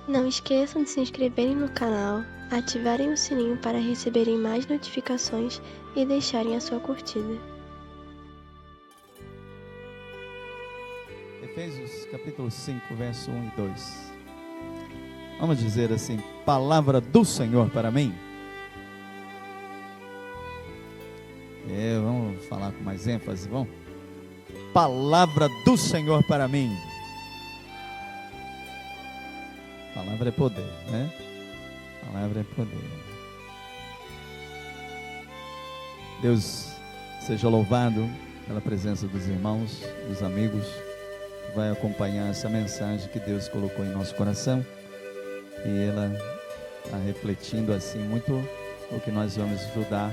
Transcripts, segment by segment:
Não esqueçam de se inscreverem no canal, ativarem o sininho para receberem mais notificações e deixarem a sua curtida. Efésios capítulo 5, verso 1 e 2. Vamos dizer assim: palavra do Senhor para mim. Vamos falar com mais ênfase, vamos? Palavra do Senhor para mim. Palavra é poder, né? Palavra é poder. Deus seja louvado pela presença dos irmãos, dos amigos, que vai acompanhar essa mensagem que Deus colocou em nosso coração. E ela está refletindo assim muito o que nós vamos estudar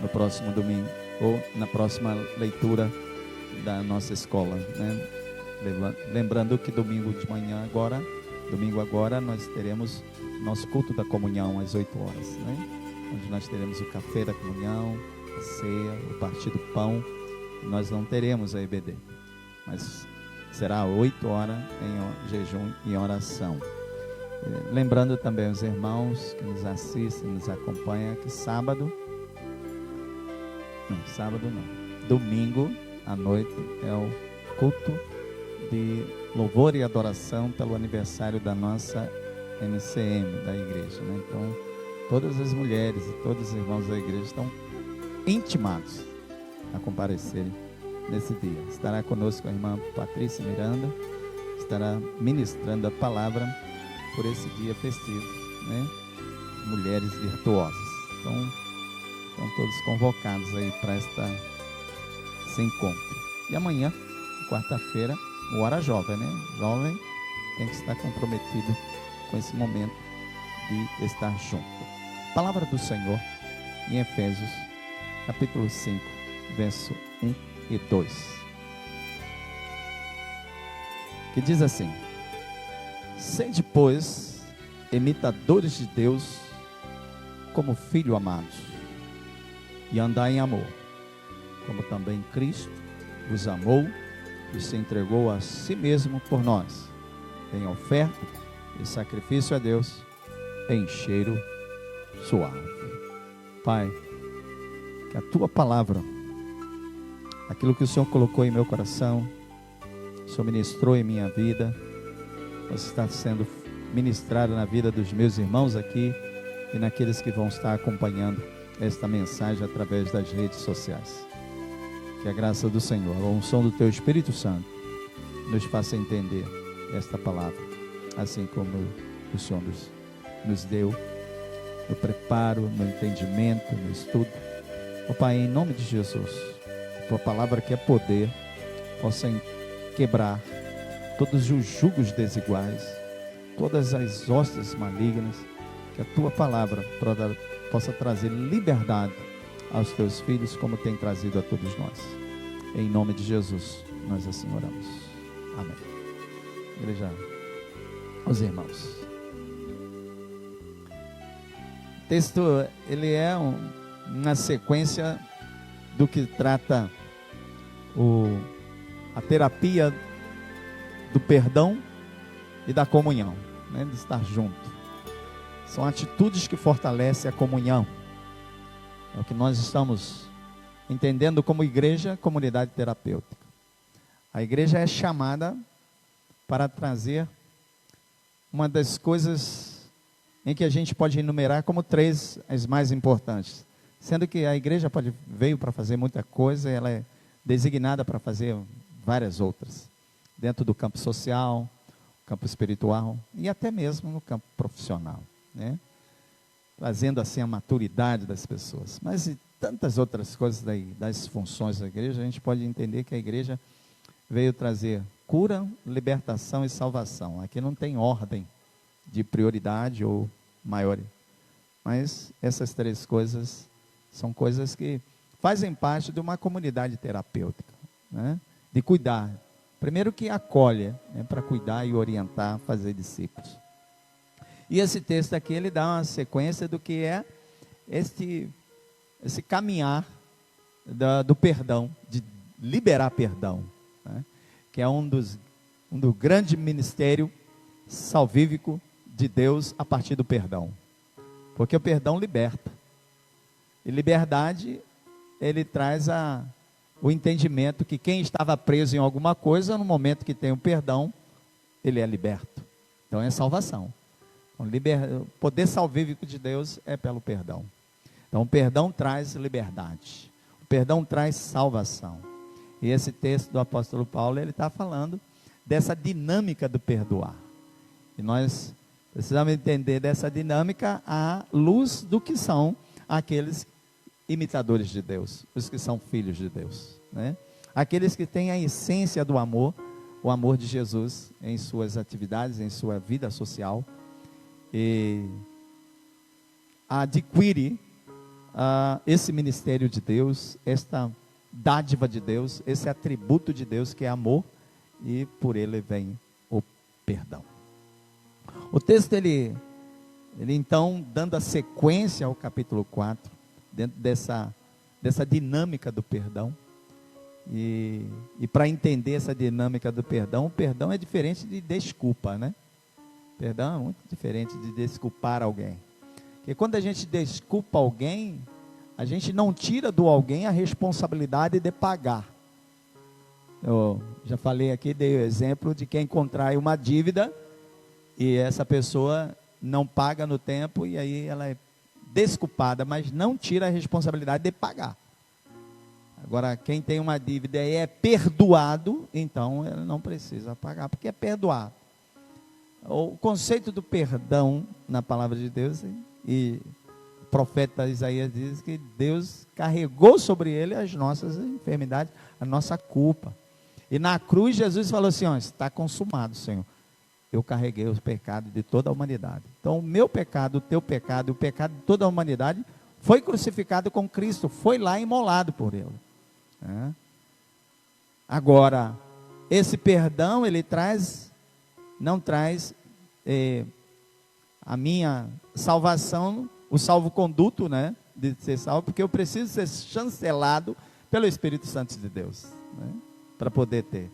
no próximo domingo, ou na próxima leitura da nossa escola, né? Lembrando que domingo agora nós teremos nosso culto da comunhão às 8 horas, né? Onde nós teremos o café da comunhão, a ceia, o partir do pão. Nós não teremos a EBD, mas será 8 horas em jejum e oração. Lembrando também os irmãos que nos assistem, nos acompanham, que domingo à noite é o culto de louvor e adoração pelo aniversário da nossa MCM, da igreja, né? Então, todas as mulheres e todos os irmãos da igreja estão intimados a comparecerem nesse dia. Estará conosco a irmã Patrícia Miranda, estará ministrando a palavra por esse dia festivo, né? Mulheres virtuosas. Então, estão todos convocados aí para esse encontro. E amanhã, quarta-feira, o Hora Jovem, né? Jovem tem que estar comprometido com esse momento de estar junto. Palavra do Senhor em Efésios, capítulo 5, verso 1 e 2. Que diz assim: sede, pois, imitadores de Deus como filhos amados, e andai em amor, como também Cristo vos amou e se entregou a si mesmo por nós, em oferta e sacrifício a Deus, em cheiro suave. Pai, que a tua palavra, aquilo que o Senhor colocou em meu coração, o Senhor ministrou em minha vida, possa estar sendo ministrado na vida dos meus irmãos aqui e naqueles que vão estar acompanhando esta mensagem através das redes sociais. Que a graça do Senhor, a unção do teu Espírito Santo, nos faça entender esta palavra, assim como o Senhor nos deu no preparo, no entendimento, no estudo. Ó Pai, em nome de Jesus, a tua palavra que é poder, possa quebrar todos os jugos desiguais, todas as hostes malignas, que a tua palavra possa trazer liberdade aos teus filhos, como tem trazido a todos nós. Em nome de Jesus, nós assim oramos. Amém. Igreja, os irmãos. O texto, ele é uma sequência do que trata a terapia do perdão e da comunhão, né? De estar junto. São atitudes que fortalecem a comunhão. É o que nós estamos entendendo como igreja, comunidade terapêutica. A igreja é chamada para trazer uma das coisas em que a gente pode enumerar como 3 as mais importantes. Sendo que a igreja veio para fazer muita coisa, ela é designada para fazer várias outras. Dentro do campo social, campo espiritual e até mesmo no campo profissional, né? Trazendo assim a maturidade das pessoas. Mas e tantas outras coisas das funções da igreja, a gente pode entender que a igreja veio trazer cura, libertação e salvação. Aqui não tem ordem de prioridade ou maior. Mas essas 3 coisas são coisas que fazem parte de uma comunidade terapêutica, né? De cuidar. Primeiro que acolhe, né? Para cuidar e orientar, fazer discípulos. E esse texto aqui, ele dá uma sequência do que é esse caminhar do perdão, de liberar perdão, né? Que é um do grande ministério salvífico de de Deus a partir do perdão. Porque o perdão liberta. E liberdade, ele traz o entendimento que quem estava preso em alguma coisa, no momento que tem o perdão, ele é liberto. Então é salvação. Então, o poder salvífico de Deus é pelo perdão. Então o perdão traz liberdade. O perdão traz salvação. E esse texto do apóstolo Paulo, ele está falando dessa dinâmica do perdoar. E nós precisamos entender dessa dinâmica à luz do que são aqueles imitadores de Deus, os que são filhos de Deus, né? Aqueles que têm a essência do amor, o amor de Jesus em suas atividades, em sua vida social, e adquire esse ministério de Deus, esta dádiva de Deus, esse atributo de Deus que é amor, e por ele vem o perdão. O texto, ele então, dando a sequência ao capítulo 4, dentro dessa dinâmica do perdão, e para entender essa dinâmica do perdão, o perdão é diferente de desculpa, né? Perdão é muito diferente de desculpar alguém. Porque quando a gente desculpa alguém, a gente não tira do alguém a responsabilidade de pagar. Eu já falei aqui, dei o exemplo de quem contrai uma dívida e essa pessoa não paga no tempo e aí ela é desculpada, mas não tira a responsabilidade de pagar. Agora, quem tem uma dívida e é perdoado, então ele não precisa pagar, porque é perdoado. O conceito do perdão na palavra de Deus, e o profeta Isaías diz que Deus carregou sobre ele as nossas enfermidades, a nossa culpa. E na cruz Jesus falou assim, ó, está consumado, Senhor. Eu carreguei os pecados de toda a humanidade. Então o meu pecado, o teu pecado, o pecado de toda a humanidade foi crucificado com Cristo, foi lá imolado por ele. Agora, esse perdão, ele não traz a minha salvação, o salvo-conduto, né, de ser salvo, porque eu preciso ser chancelado pelo Espírito Santo de Deus, né, para poder ter.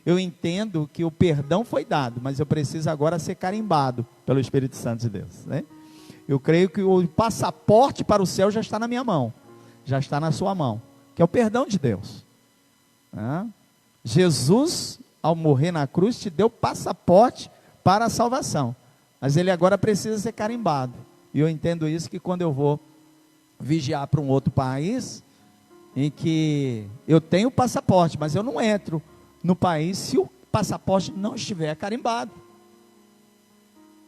Eu entendo que o perdão foi dado, mas eu preciso agora ser carimbado pelo Espírito Santo de Deus, né? Eu creio que o passaporte para o céu já está na minha mão, já está na sua mão, que é o perdão de Deus. Jesus, ao morrer na cruz, te deu passaporte para a salvação, mas ele agora precisa ser carimbado. E eu entendo isso, que quando eu vou vigiar para um outro país, em que eu tenho passaporte, mas eu não entro no país se o passaporte não estiver carimbado.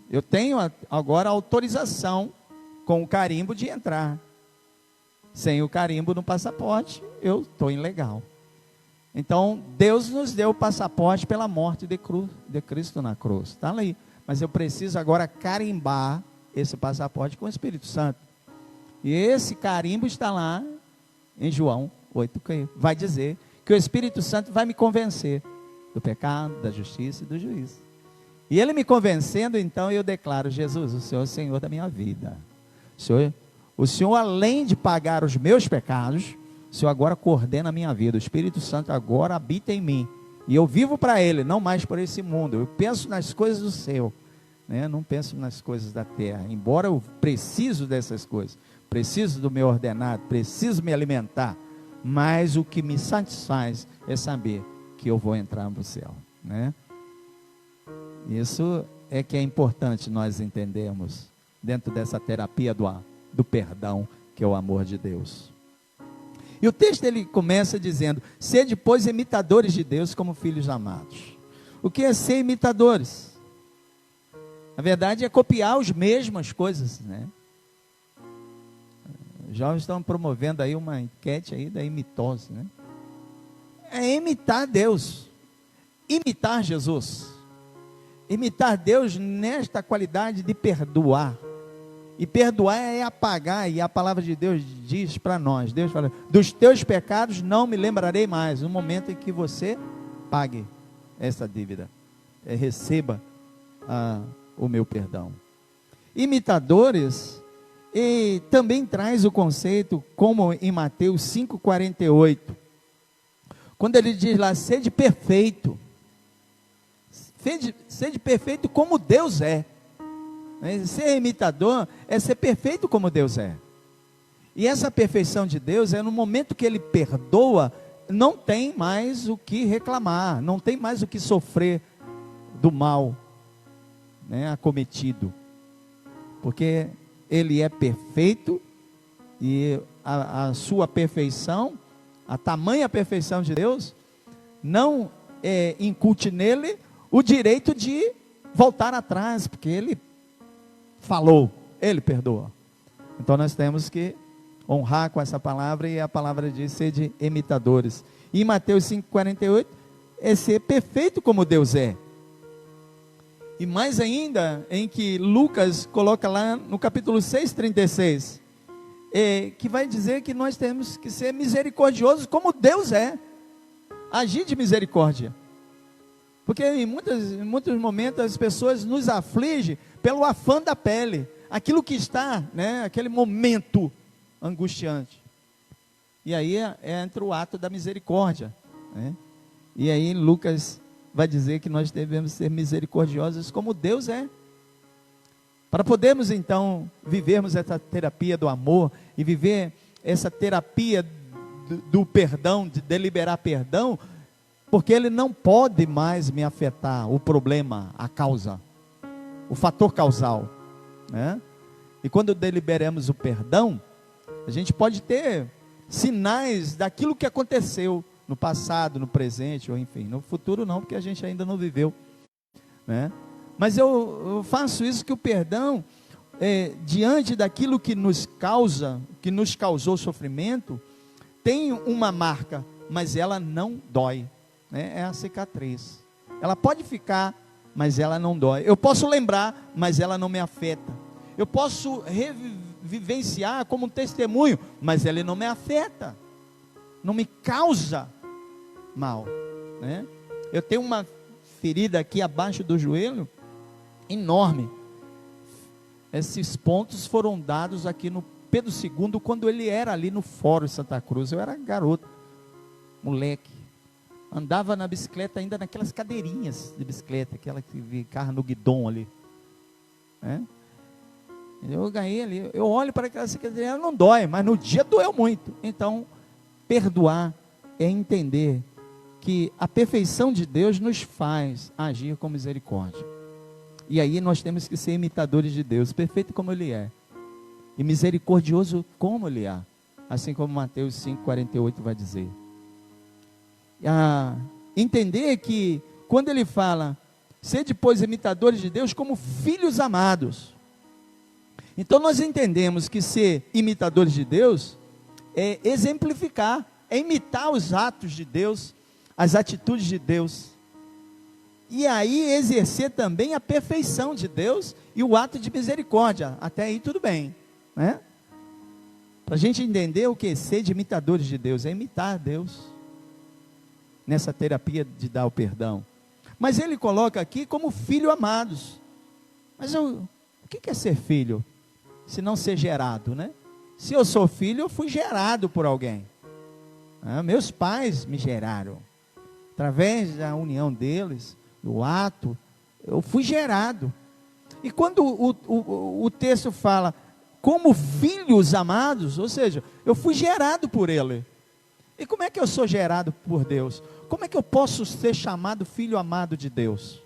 Eu tenho agora autorização com o carimbo de entrar. Sem o carimbo no passaporte, eu estou ilegal. Então, Deus nos deu o passaporte pela morte de Cristo na cruz. Está ali. Mas eu preciso agora carimbar esse passaporte com o Espírito Santo. E esse carimbo está lá em João 8, que vai dizer que o Espírito Santo vai me convencer do pecado, da justiça e do juízo. E ele me convencendo, então eu declaro: Jesus, o Senhor é o Senhor da minha vida. O Senhor, além de pagar os meus pecados, o Senhor agora coordena a minha vida. O Espírito Santo agora habita em mim. E eu vivo para Ele, não mais por esse mundo. Eu penso nas coisas do céu, né? Não penso nas coisas da terra. Embora eu preciso dessas coisas, preciso do meu ordenado, preciso me alimentar, mas o que me satisfaz é saber que eu vou entrar no céu, né? Isso é que é importante nós entendermos dentro dessa terapia do perdão, que é o amor de Deus. E o texto, ele começa dizendo: sede, pois, imitadores de Deus como filhos amados. O que é ser imitadores? Na verdade é copiar as mesmas coisas, né? Os jovens estão promovendo aí uma enquete aí da imitose, né? É imitar Deus, imitar Jesus, imitar Deus nesta qualidade de perdoar. E perdoar é apagar, e a palavra de Deus diz para nós, Deus fala: dos teus pecados não me lembrarei mais. No momento em que você pague essa dívida, receba o meu perdão. Imitadores, e também traz o conceito, como em Mateus 5,48, quando ele diz lá: sede perfeito, Sede perfeito como Deus é. Ser imitador é ser perfeito como Deus é. E essa perfeição de Deus é no momento que Ele perdoa, não tem mais o que reclamar, não tem mais o que sofrer do mal, acometido. Porque Ele é perfeito e a sua perfeição, a tamanha perfeição de Deus, não incute nele o direito de voltar atrás, porque Ele falou, Ele perdoa. Então nós temos que honrar com essa palavra, e a palavra diz: sede imitadores. E em Mateus 5,48, é ser perfeito como Deus é. E mais ainda, em que Lucas coloca lá no capítulo 6,36, que vai dizer que nós temos que ser misericordiosos como Deus é. Agir de misericórdia. Porque em muitos momentos as pessoas nos afligem pelo afã da pele, aquilo que está, aquele momento angustiante. E aí entra o ato da misericórdia, E aí Lucas vai dizer que nós devemos ser misericordiosos como Deus é. Para podermos então vivermos essa terapia do amor e viver essa terapia do perdão, de deliberar perdão, porque ele não pode mais me afetar, o problema, a causa, o fator causal, E quando deliberamos o perdão, a gente pode ter sinais daquilo que aconteceu no passado, no presente, ou enfim, no futuro não, porque a gente ainda não viveu, Mas eu faço isso, que o perdão, diante daquilo que nos causou sofrimento, tem uma marca, mas ela não dói, É a cicatriz. Ela pode ficar, mas ela não dói. Eu posso lembrar, mas ela não me afeta. Eu posso vivenciar como um testemunho, mas ele não me afeta, não me causa mal, Eu tenho uma ferida aqui abaixo do joelho, enorme. Esses pontos foram dados aqui no Pedro II, quando ele era ali no Fórum Santa Cruz. Eu era garoto, moleque, andava na bicicleta ainda naquelas cadeirinhas de bicicleta, aquela que ficava no guidão ali, Eu ganhei ali, eu olho para aquela cicatriz, não dói, mas no dia doeu muito. Então, perdoar é entender que a perfeição de Deus nos faz agir com misericórdia. E aí nós temos que ser imitadores de Deus, perfeito como Ele é, e misericordioso como Ele é, assim como Mateus 5,48 vai dizer. Entender que quando Ele fala, sede pois imitadores de Deus como filhos amados, então nós entendemos que ser imitadores de Deus é exemplificar, é imitar os atos de Deus, as atitudes de Deus, e aí exercer também a perfeição de Deus e o ato de misericórdia. Até aí tudo bem, Para a gente entender o que ser de imitadores de Deus, é imitar Deus nessa terapia de dar o perdão. Mas ele coloca aqui como filho amados. Mas o que é ser filho? Se não ser gerado, Se eu sou filho, eu fui gerado por alguém. Meus pais me geraram. Através da união deles, do ato, eu fui gerado. E quando o texto fala, como filhos amados, ou seja, eu fui gerado por Ele. E como é que eu sou gerado por Deus? Como é que eu posso ser chamado filho amado de Deus?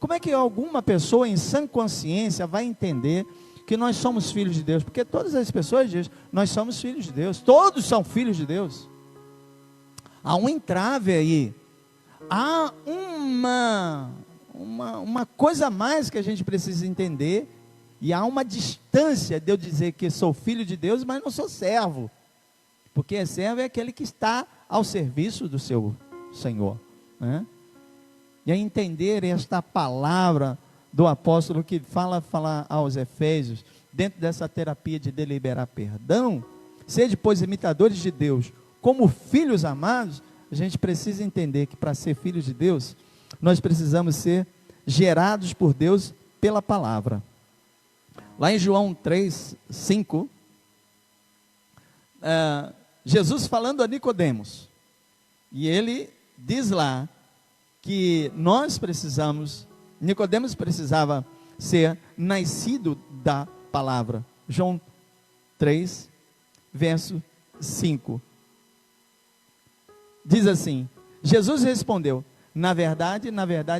Como é que alguma pessoa em sã consciência vai entender que nós somos filhos de Deus? Porque todas as pessoas dizem, nós somos filhos de Deus, todos são filhos de Deus. Há um entrave aí, há uma coisa a mais que a gente precisa entender, e há uma distância de eu dizer que sou filho de Deus, mas não sou servo, porque servo é aquele que está ao serviço do seu Senhor, E a entender esta palavra do apóstolo que fala aos Efésios, dentro dessa terapia de deliberar perdão, sede pois imitadores de Deus, como filhos amados, a gente precisa entender que para ser filhos de Deus, nós precisamos ser gerados por Deus pela palavra. Lá em João 3:5, Jesus falando a Nicodemos, e ele diz lá, que nós precisamos Nicodemos precisava ser nascido da palavra. João 3, verso 5. Diz assim: Jesus respondeu: na verdade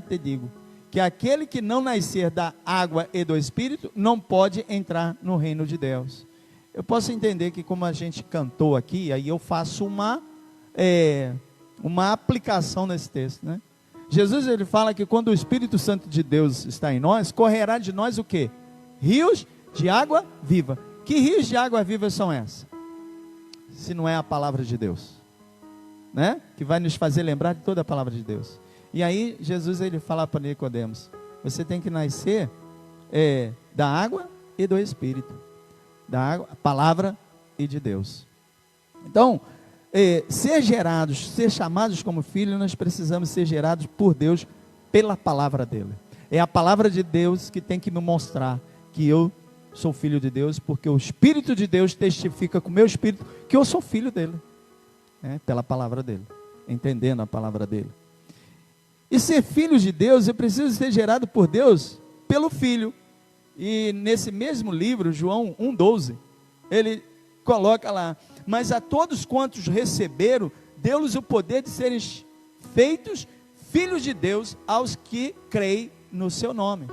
te digo, que aquele que não nascer da água e do Espírito, não pode entrar no reino de Deus. Eu posso entender que, como a gente cantou aqui, aí eu faço uma aplicação nesse texto, né? Jesus, ele fala que quando o Espírito Santo de Deus está em nós, correrá de nós o quê? Rios de água viva. Que rios de água viva são esses? Se não é a palavra de Deus, né? Que vai nos fazer lembrar de toda a palavra de Deus. E aí Jesus, ele fala para Nicodemos: você tem que nascer da água e do Espírito, da água, a palavra e de Deus. Então, ser gerados, ser chamados como filhos, nós precisamos ser gerados por Deus pela palavra dele. É a palavra de Deus que tem que me mostrar que eu sou filho de Deus, porque o Espírito de Deus testifica com o meu espírito que eu sou filho dele, pela palavra dele, entendendo a palavra dele. E ser filho de Deus, eu preciso ser gerado por Deus pelo Filho. E nesse mesmo livro, João 1,12, ele coloca lá: mas a todos quantos receberam, deu-lhes o poder de serem feitos filhos de Deus, aos que creem no seu nome.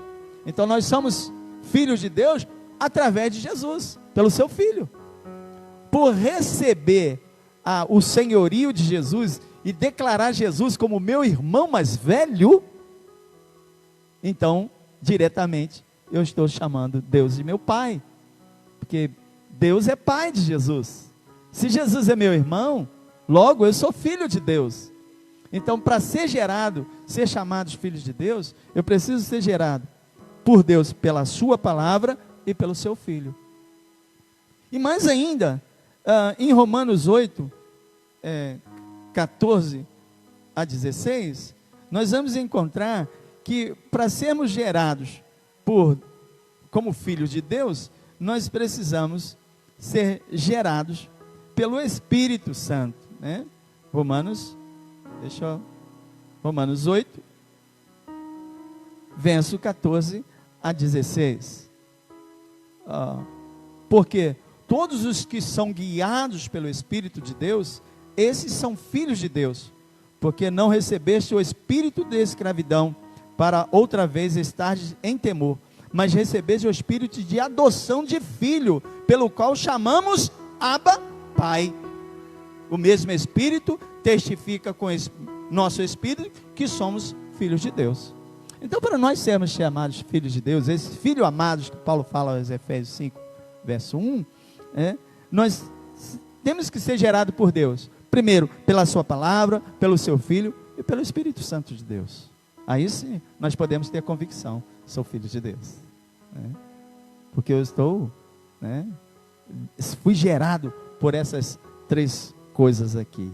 Então nós somos filhos de Deus através de Jesus, pelo seu Filho. Por receber o senhorio de Jesus e declarar Jesus como meu irmão mais velho, então diretamente eu estou chamando Deus de meu Pai, porque Deus é Pai de Jesus. Se Jesus é meu irmão, logo eu sou filho de Deus. Então, para ser gerado, ser chamados filhos de Deus, eu preciso ser gerado por Deus pela sua palavra e pelo seu Filho. E mais ainda, em Romanos 8, 14 a 16, nós vamos encontrar que para sermos gerados como filhos de Deus, nós precisamos ser gerados pelo Espírito Santo, né? Romanos 8, verso 14 a 16. Porque todos os que são guiados pelo Espírito de Deus, esses são filhos de Deus, porque não recebeste o espírito de escravidão, para outra vez estar em temor, mas recebeste o espírito de adoção de filho, pelo qual chamamos Abba, Pai. O mesmo Espírito testifica com nosso Espírito que somos filhos de Deus. Então, para nós sermos chamados filhos de Deus, esses filhos amados que Paulo fala aos Efésios 5, verso 1, nós temos que ser gerados por Deus. Primeiro, pela sua palavra, pelo seu Filho e pelo Espírito Santo de Deus. Aí sim, nós podemos ter convicção: sou filho de Deus. Porque eu fui gerado por essas três coisas aqui.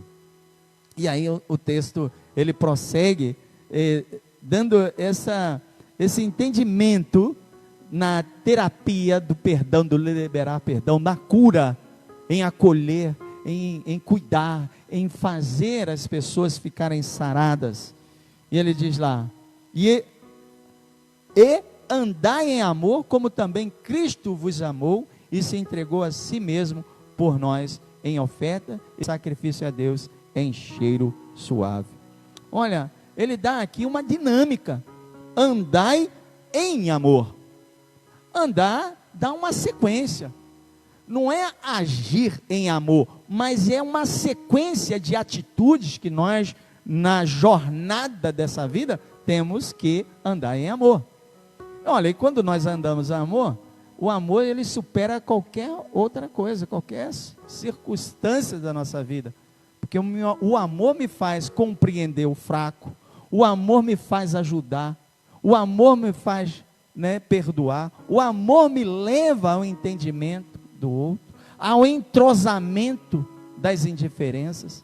E aí o texto, ele prossegue, dando esse entendimento na terapia do perdão, do liberar perdão, na cura, em acolher, em cuidar, em fazer as pessoas ficarem saradas. E ele diz lá: e andai em amor, como também Cristo vos amou e se entregou a si mesmo por nós, em oferta e sacrifício a Deus em cheiro suave. Olha, ele dá aqui uma dinâmica: andai em amor. Andar dá uma sequência, não é agir em amor, mas é uma sequência de atitudes que nós, na jornada dessa vida, temos que andar em amor. Olha, e quando nós andamos em amor, o amor, ele supera qualquer outra coisa, qualquer circunstância da nossa vida, porque o amor me faz compreender o fraco, o amor me faz ajudar, o amor me faz perdoar, o amor me leva ao entendimento do outro, ao entrosamento das indiferenças,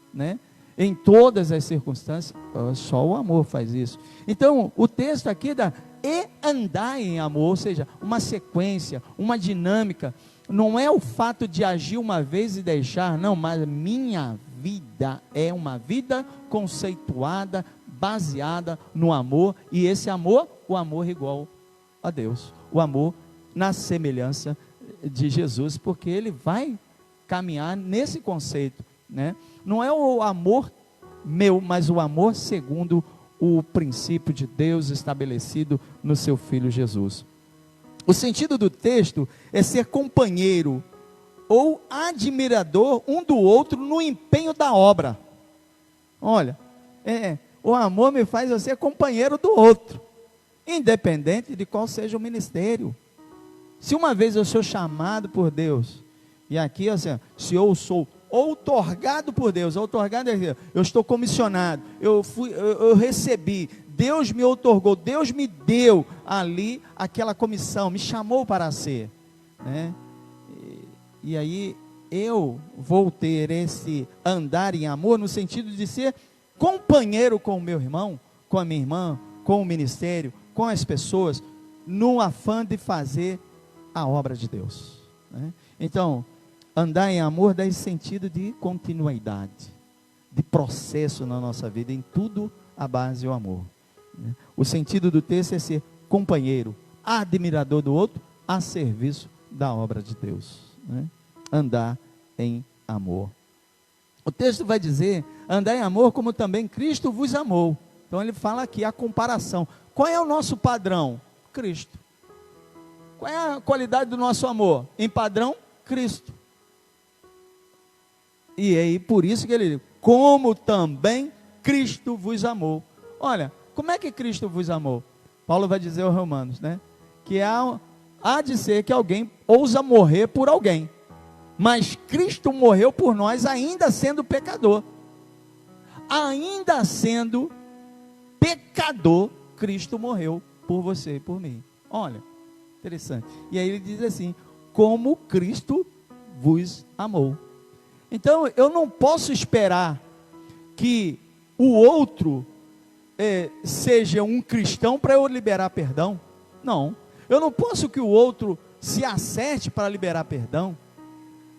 em todas as circunstâncias. Só o amor faz isso. Então, o texto aqui dá: e andar em amor, ou seja, uma sequência, uma dinâmica. Não é o fato de agir uma vez e deixar, não, mas minha vida é uma vida conceituada baseada no amor, e esse amor, o amor igual a Deus, o amor na semelhança de Jesus, porque ele vai caminhar nesse conceito, né? Não é o amor meu, mas o amor segundo o princípio de Deus estabelecido no seu Filho Jesus. O sentido do texto é ser companheiro ou admirador um do outro no empenho da obra. Olha, o amor me faz eu ser companheiro do outro, independente de qual seja o ministério. Se uma vez eu sou chamado por Deus, e aqui assim, se eu sou outorgado por Deus, outorgado é eu estou comissionado, eu recebi, Deus me outorgou, Deus me deu ali aquela comissão, me chamou para ser, né? E aí eu vou ter esse andar em amor no sentido de ser companheiro com o meu irmão, com a minha irmã, com o ministério, com as pessoas, no afã de fazer a obra de Deus, né? Então, andar em amor dá esse sentido de continuidade, de processo na nossa vida, em tudo a base é o amor, né? O sentido do texto é ser companheiro, admirador do outro, a serviço da obra de Deus, né? Andar em amor. O texto vai dizer, andar em amor como também Cristo vos amou. Então ele fala aqui a comparação. Qual é o nosso padrão? Cristo. Qual é a qualidade do nosso amor? Em padrão, Cristo. E aí por isso que ele diz, como também Cristo vos amou. Olha, como é que Cristo vos amou? Paulo vai dizer aos Romanos, né? Que há de ser que alguém ousa morrer por alguém. Mas Cristo morreu por nós ainda sendo pecador. Ainda sendo pecador, Cristo morreu por você e por mim. Olha, interessante. E aí ele diz assim, como Cristo vos amou. Então eu não posso esperar que o outro seja um cristão para eu liberar perdão. Não, eu não posso que o outro se acerte para liberar perdão.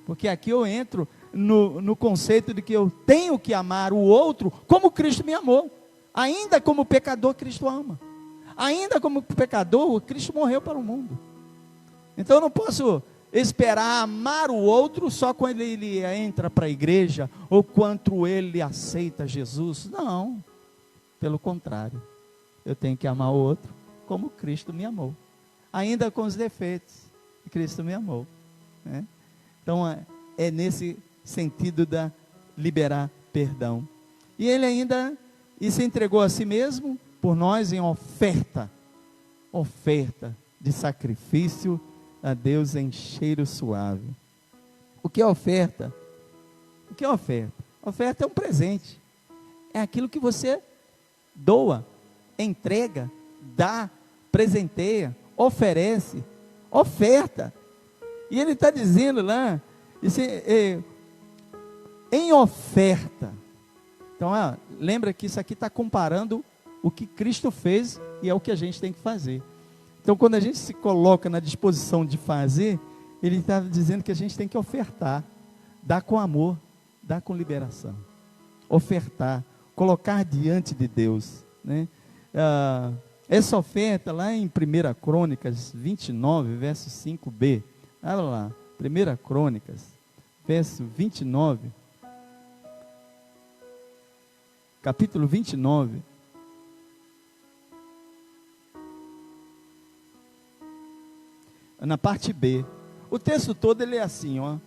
Porque aqui eu entro no conceito de que eu tenho que amar o outro como Cristo me amou. Ainda como pecador, Cristo ama. Ainda como pecador, Cristo morreu para o mundo. Então eu não posso esperar amar o outro só quando ele entra para a igreja ou quando ele aceita Jesus. Não, pelo contrário. Eu tenho que amar o outro como Cristo me amou. Ainda com os defeitos, Cristo me amou, né? Então é nesse sentido da liberar perdão. E ele ainda se entregou a si mesmo por nós em oferta de sacrifício a Deus em cheiro suave. O que é oferta? O que é oferta? Oferta é um presente. É aquilo que você doa, entrega, dá, presenteia, oferece, oferta. E ele está dizendo lá, em oferta. Então, lembra que isso aqui está comparando o que Cristo fez e é o que a gente tem que fazer. Então, quando a gente se coloca na disposição de fazer, ele está dizendo que a gente tem que ofertar, dar com amor, dar com liberação, ofertar, colocar diante de Deus, né? Essa oferta lá em 1 Crônicas 29, verso 5b, olha lá, 1 Crônicas, verso 29, capítulo 29, na parte B, o texto todo ele é assim, ó,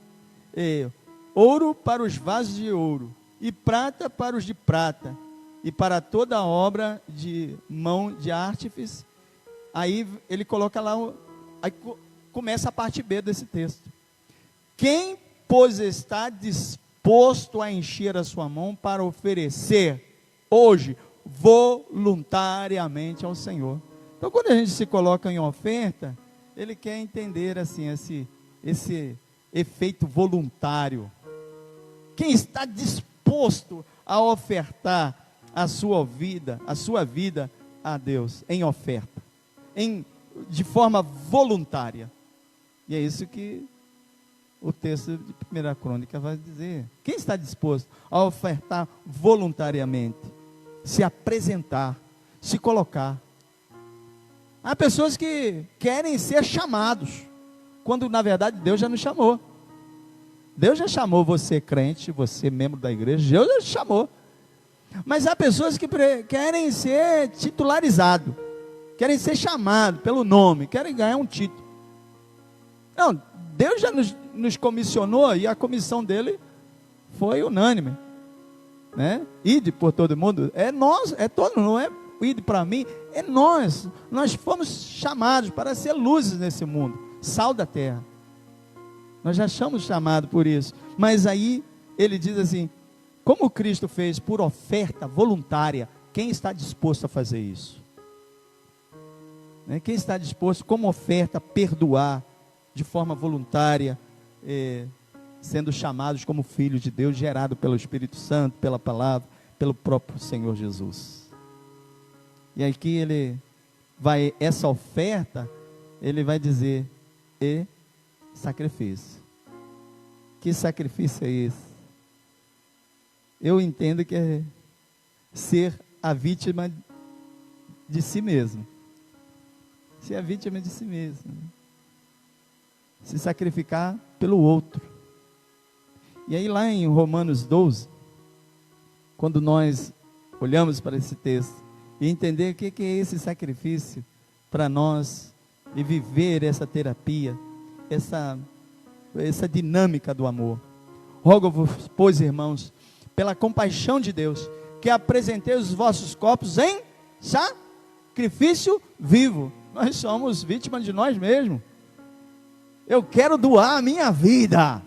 ouro para os vasos de ouro, e prata para os de prata, e para toda a obra de mão de artífice. Aí ele coloca lá, aí começa a parte B desse texto. Quem, pois, está disposto a encher a sua mão para oferecer hoje voluntariamente ao Senhor? Então, quando a gente se coloca em oferta, ele quer entender assim esse efeito voluntário. Quem está disposto a ofertar a sua vida a Deus em oferta, de forma voluntária. E é isso que o texto de 1 Crônica vai dizer. Quem está disposto a ofertar voluntariamente? se apresentar, se colocar. Há pessoas que querem ser chamados, quando na verdade Deus já nos chamou. Deus já chamou você crente, você membro da igreja, Deus já te chamou. Mas há pessoas que querem ser titularizados, querem ser chamados pelo nome, querem ganhar um título. Não, Deus já nos comissionou e a comissão dele foi unânime, né? Ide por todo mundo, é nós, é todo, não é ide para mim, é nós fomos chamados para ser luzes nesse mundo, sal da terra. Nós já somos chamados por isso. Mas aí ele diz assim: como Cristo fez por oferta voluntária, quem está disposto a fazer isso? Quem está disposto, como oferta, a perdoar de forma voluntária, sendo chamados como filhos de Deus, gerado pelo Espírito Santo, pela palavra, pelo próprio Senhor Jesus. E aqui essa oferta, ele vai dizer, sacrifício. Que sacrifício é esse? Eu entendo que é ser a vítima de si mesmo. Ser a vítima de si mesmo. Se sacrificar pelo outro. E aí lá em Romanos 12, quando nós olhamos para esse texto e entender o que é esse sacrifício para nós e viver essa terapia, essa dinâmica do amor. Rogo-vos, pois, irmãos, pela compaixão de Deus, que apresentei os vossos corpos em sacrifício vivo. Nós somos vítimas de nós mesmos. Eu quero doar a minha vida,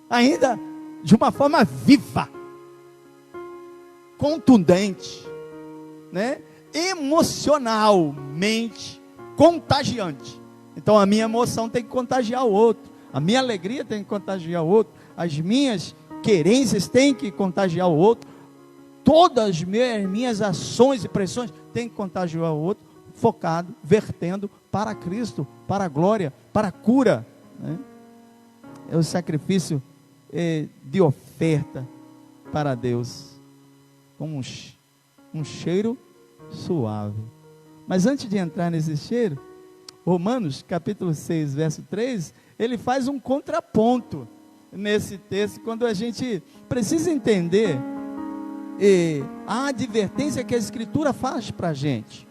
ainda de uma forma viva, contundente, né? Emocionalmente contagiante. Então a minha emoção tem que contagiar o outro, a minha alegria tem que contagiar o outro, as minhas querências têm que contagiar o outro, todas as minhas ações e pressões têm que contagiar o outro, focado, vertendo para Cristo, para a glória, para a cura, né? É o sacrifício de oferta para Deus, como um cheiro suave. Mas antes de entrar nesse cheiro, Romanos capítulo 6, verso 3, ele faz um contraponto nesse texto, quando a gente precisa entender a advertência que a Escritura faz para a gente,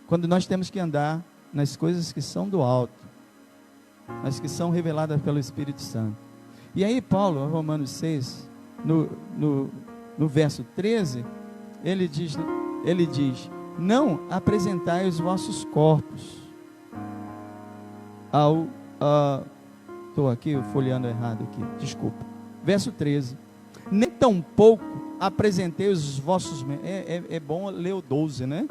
quando nós temos que andar nas coisas que são do alto, mas que são reveladas pelo Espírito Santo. E aí Paulo, Romanos 6, no verso 13, ele diz, não apresentai os vossos corpos estou aqui folheando errado aqui, desculpa, verso 13, nem tampouco apresentei os vossos, é bom ler o 12, né?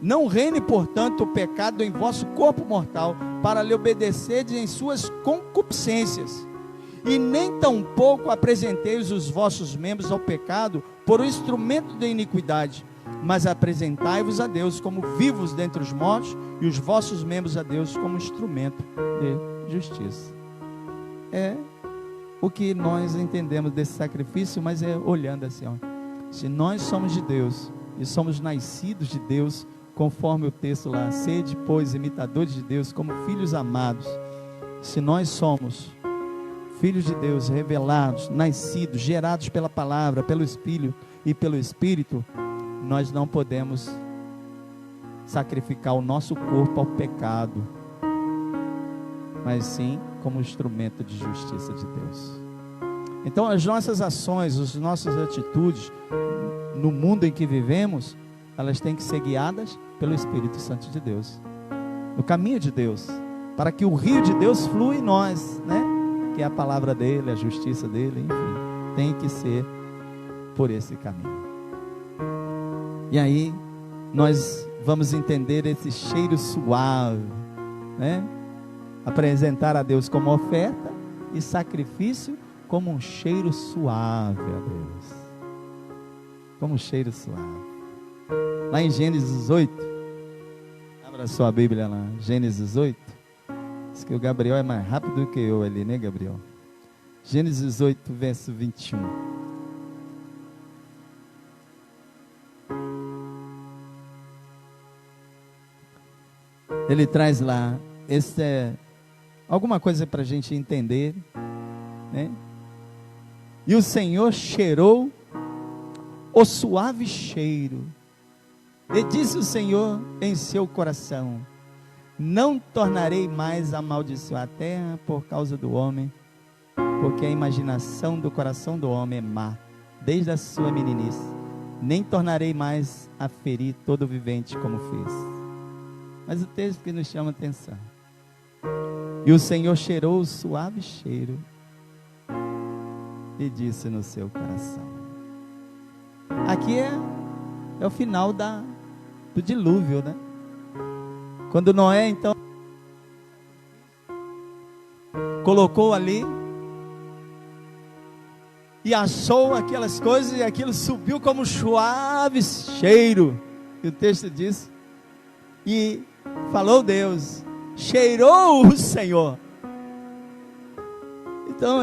Não reine, portanto, o pecado em vosso corpo mortal, para lhe obedecerdes em suas concupiscências, e nem tampouco apresenteis os vossos membros ao pecado por um instrumento de iniquidade, mas apresentai-vos a Deus como vivos dentre os mortos, e os vossos membros a Deus como instrumento de justiça. É o que nós entendemos desse sacrifício, mas é olhando assim, se nós somos de Deus, e somos nascidos de Deus, conforme o texto lá, sede, pois, imitadores de Deus, como filhos amados. Se nós somos filhos de Deus, revelados, nascidos, gerados pela palavra, pelo Espírito e pelo Espírito, nós não podemos sacrificar o nosso corpo ao pecado, mas sim como instrumento de justiça de Deus. Então as nossas ações, as nossas atitudes no mundo em que vivemos, elas têm que ser guiadas pelo Espírito Santo de Deus, no caminho de Deus, para que o rio de Deus flua em nós, né? Que é a palavra dele, a justiça dele, enfim, tem que ser por esse caminho. E aí nós vamos entender esse cheiro suave, né? Apresentar a Deus como oferta e sacrifício como um cheiro suave a Deus, como um cheiro suave. Lá em Gênesis 8, abra sua Bíblia lá, Gênesis 8, diz que o Gabriel é mais rápido do que eu ali, né, Gabriel? Gênesis 8, verso 21. ele traz lá, alguma coisa para a gente entender, né? E o Senhor cheirou o suave cheiro, e disse o Senhor em seu coração: não tornarei mais a amaldiçoar a terra por causa do homem, porque a imaginação do coração do homem é má, desde a sua meninice, nem tornarei mais a ferir todo vivente como fiz. Mas o texto que nos chama a atenção: e o Senhor cheirou o suave cheiro, e disse no seu coração. Aqui é o final do dilúvio, né? Quando Noé então colocou ali e achou aquelas coisas, e aquilo subiu como suave cheiro, e o texto diz, e falou Deus, cheirou o Senhor. Então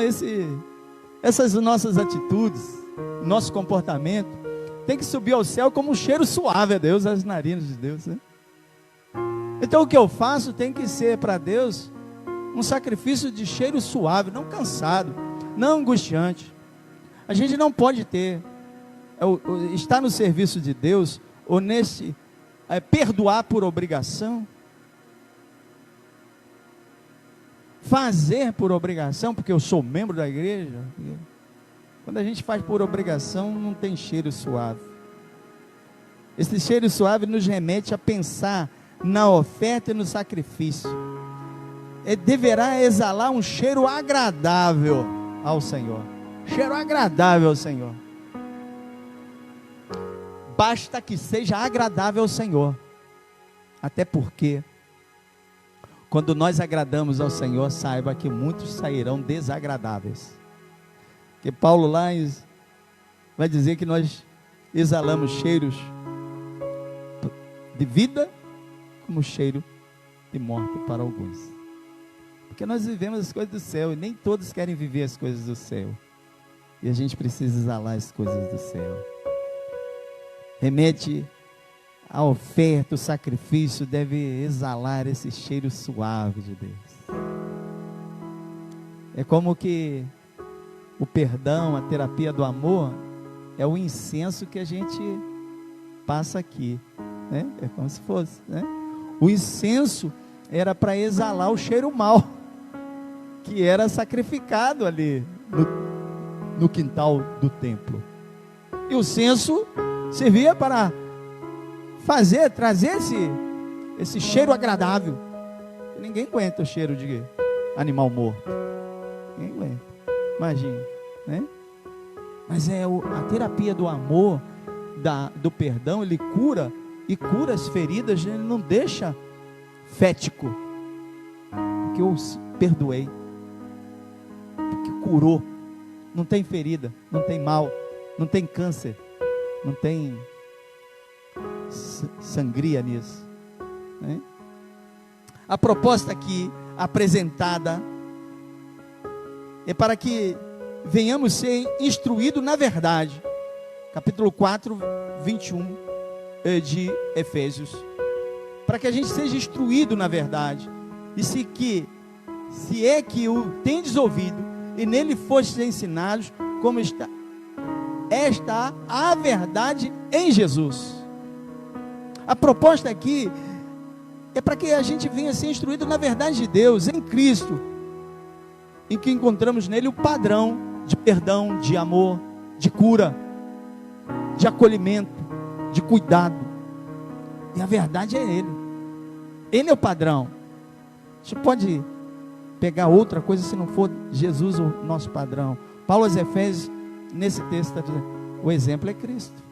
essas nossas atitudes, nosso comportamento tem que subir ao céu como um cheiro suave a Deus, às narinas de Deus, né? Então o que eu faço tem que ser para Deus um sacrifício de cheiro suave, não cansado, não angustiante. A gente não pode estar no serviço de Deus, ou perdoar por obrigação, fazer por obrigação, porque eu sou membro da igreja. Quando a gente faz por obrigação, não tem cheiro suave. Esse cheiro suave nos remete a pensar na oferta e no sacrifício. Deverá exalar um cheiro agradável ao Senhor. Cheiro agradável ao Senhor. Basta que seja agradável ao Senhor. Até porque, quando nós agradamos ao Senhor, saiba que muitos sairão desagradáveis. Porque Paulo lá vai dizer que nós exalamos cheiros de vida, como cheiro de morte para alguns. Porque nós vivemos as coisas do céu, e nem todos querem viver as coisas do céu. E a gente precisa exalar as coisas do céu. Remete a oferta, o sacrifício deve exalar esse cheiro suave de Deus. É como que o perdão, a terapia do amor, é o incenso que a gente passa aqui, né? É como se fosse, né? O incenso era para exalar o cheiro mau, que era sacrificado ali no quintal do templo. E o incenso servia para trazer esse cheiro agradável. Ninguém aguenta o cheiro de animal morto. Ninguém aguenta. Imagina, né? Mas a terapia do amor, do perdão, ele cura as feridas, ele não deixa fético. Porque eu perdoei, porque curou. Não tem ferida, não tem mal, não tem câncer, não tem sangria nisso, né? A proposta aqui apresentada é para que venhamos ser instruídos na verdade. Capítulo 4, 21 de Efésios. Para que a gente seja instruído na verdade. E se é que o tendes ouvido e nele fostes ensinados, como está a verdade em Jesus. A proposta aqui é para que a gente venha ser instruído na verdade de Deus, em Cristo, em que encontramos nele o padrão de perdão, de amor, de cura, de acolhimento, de cuidado. E a verdade é Ele é o padrão. A gente pode pegar outra coisa se não for Jesus o nosso padrão. Paulo aos Efésios, nesse texto está dizendo, o exemplo é Cristo.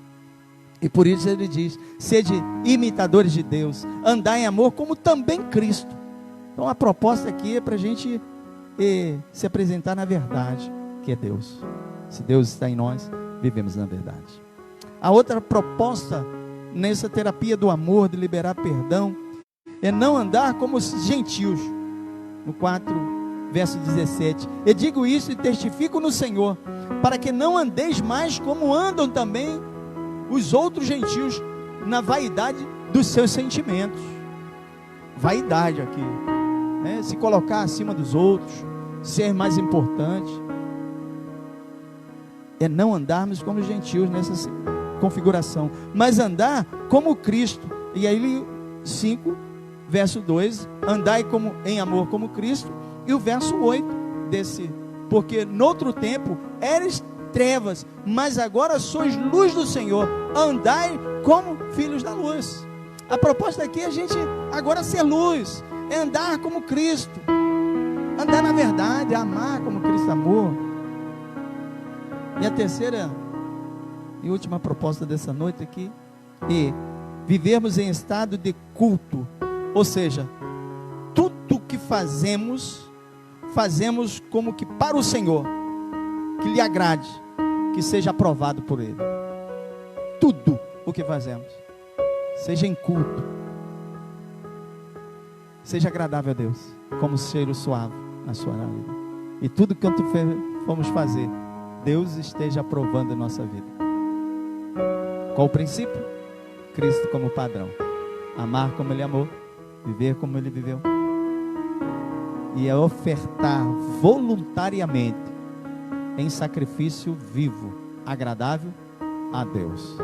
E por isso ele diz, sede imitadores de Deus, andai em amor como também Cristo. Então a proposta aqui é para a gente se apresentar na verdade, que é Deus. Se Deus está em nós, vivemos na verdade. A outra proposta nessa terapia do amor, de liberar perdão, é não andar como os gentios. No 4, verso 17, eu digo isso e testifico no Senhor, para que não andeis mais como andam também os outros gentios, na vaidade dos seus sentimentos. vaidade aqui, né? Se colocar acima dos outros, ser mais importante. É não andarmos como gentios nessa configuração, mas andar como Cristo. E aí 5, verso 2, andai em amor como Cristo. E o verso 8 desse, porque noutro tempo eres trevas, mas agora sois luz do Senhor, andai como filhos da luz. A proposta aqui é a gente agora ser luz, é andar como Cristo, andar na verdade, amar como Cristo amou. E a terceira e última proposta dessa noite aqui é vivermos em estado de culto, ou seja, tudo que fazemos como que para o Senhor, que lhe agrade, que seja aprovado por Ele. Tudo o que fazemos, seja em culto, seja agradável a Deus, como cheiro suave na sua vida. E tudo quanto formos fazer, Deus esteja aprovando a nossa vida. Qual o princípio? Cristo como padrão. Amar como Ele amou, viver como Ele viveu. E é ofertar voluntariamente em sacrifício vivo, agradável a Deus.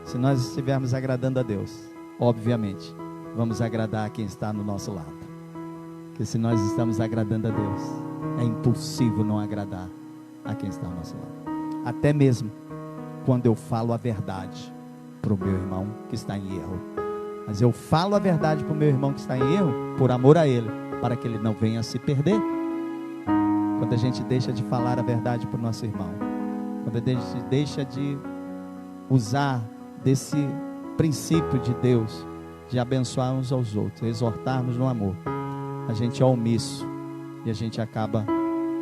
Se nós estivermos agradando a Deus, obviamente, vamos agradar a quem está no nosso lado. Porque se nós estamos agradando a Deus, é impossível não agradar a quem está ao nosso lado. Até mesmo quando eu falo a verdade para o meu irmão que está em erro. Mas eu falo a verdade para o meu irmão que está em erro, por amor a ele, para que ele não venha a se perder. Quando a gente deixa de falar a verdade para o nosso irmão, quando a gente deixa de usar desse princípio de Deus, de abençoar uns aos outros, exortarmos no amor, a gente é omisso e a gente acaba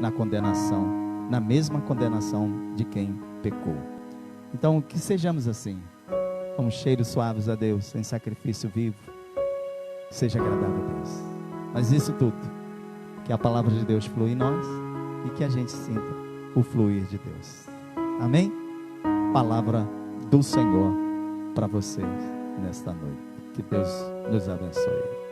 na condenação, na mesma condenação de quem pecou. Então, que sejamos assim, como cheiros suaves a Deus, em sacrifício vivo, seja agradável a Deus. Mas isso tudo, que a palavra de Deus flui em nós e que a gente sinta o fluir de Deus. Amém? Palavra do Senhor para vocês nesta noite. Que Deus nos abençoe.